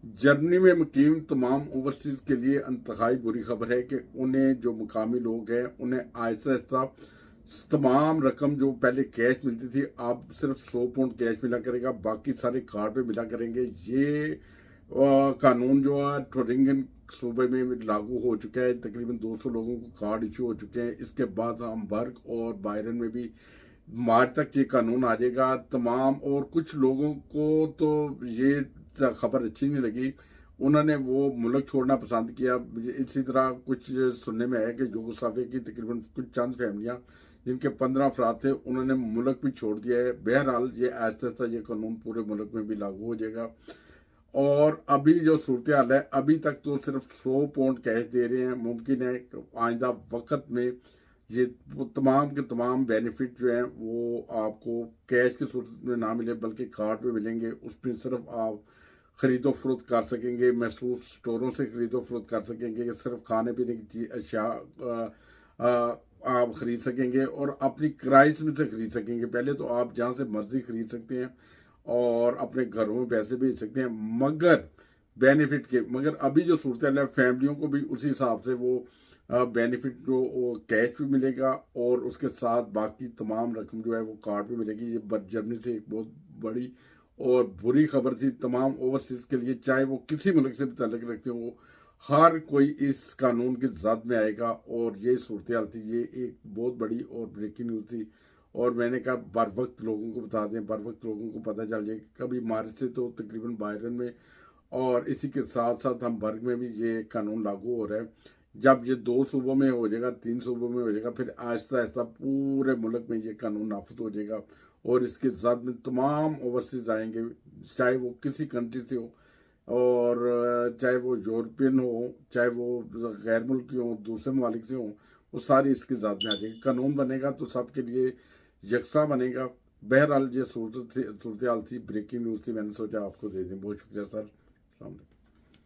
Germany में मुकीम तमाम overseas के लिए इंतहाई बुरी खबर है कि उन्हें जो मुकामी लोग हैं उन्हें आहिस्ता आहिस्ता तमाम रकम जो पहले कैश मिलती थी अब सिर्फ 100 पाउंड कैश मिला करेगा, बाकी सारे कार्ड पे मिला करेंगे। ये कानून जो है ठोरिंगन सूबे में लागू हो चुका है। तकरीबन 200 लोगों को कार्ड इशू हो चुके हैं। इसके बाद हमबर्ग और बायरन में भी मार्च तक ये कानून आ जाएगा तमाम। और कुछ लोगों को तो ये खबर अच्छी नहीं लगी, उन्होंने वो मुल्क छोड़ना पसंद किया। इसी तरह कुछ सुनने में आया कि यूगोस्लाविया की तकरीबन कुछ चंद फैमिलियां जिनके 15 अफराद थे उन्होंने मुल्क भी छोड़ दिया है। बहरहाल ये आहिस्ता आहिस्ता ये कानून पूरे मुल्क में भी लागू हो जाएगा। और अभी जो सूरत हाल है, अभी तक तो सिर्फ 100 पाउंड कैश दे रहे हैं। मुमकिन है आइंदा वक्त में ये तमाम के तमाम बेनिफिट जो हैं वो आपको कैश की सूरत में ना मिले बल्कि कार्ड पे मिलेंगे। उसमें सिर्फ आप खरीदो फरोख्त कर सकेंगे, महसूस स्टोरों से खरीदो फरोख्त कर सकेंगे कि सिर्फ खाने पीने की चीज अशिया आप खरीद सकेंगे और अपनी क्राइस में से खरीद सकेंगे। पहले तो आप जहाँ से मर्जी खरीद सकते हैं और अपने घरों में पैसे भेज सकते हैं मगर बेनिफिट के। मगर अभी जो सूरत है फैमिलियों को भी उसी हिसाब से वो बेनिफिट जो वो कैश भी मिलेगा और उसके साथ बाकी तमाम रकम जो है वो कार्ड भी मिलेगी। ये जर्मनी से एक बहुत बड़ी और बुरी खबर थी तमाम ओवरसीज के लिए, चाहे वो किसी मुल्क से भी ताल्लुक रखते हो। हर कोई इस कानून की जद में आएगा और ये सूरत हाल थी। ये एक बहुत बड़ी और ब्रेकिंग न्यूज़ थी और मैंने कहा बर वक्त लोगों को बता दें, बर वक्त लोगों को पता चल जाए। कभी मार्च से तो तकरीबन बायरन में और इसी के साथ साथ हम बर्ग में भी ये कानून लागू हो रहा है। जब ये 2 सूबों में हो जाएगा, 3 सूबों में हो जाएगा, फिर आहिस्ता आहिस्ता पूरे मुल्क में ये कानून नाफिज हो जाएगा और इसके जद में तमाम ओवरसीज आएंगे, चाहे वो किसी कंट्री से हो और चाहे वो यूरोपियन हो, चाहे वो गैर मुल्की हो, दूसरे ममालिक से हो, वो सारी इसकी जद में आ जाएगी। कानून बनेगा तो सबके लिए यकसा बनेगा। बहरहाल ये सूरत हाल थी, ब्रेकिंग न्यूज़ थी, मैंने सोचा आपको दे दें। बहुत शुक्रिया सर।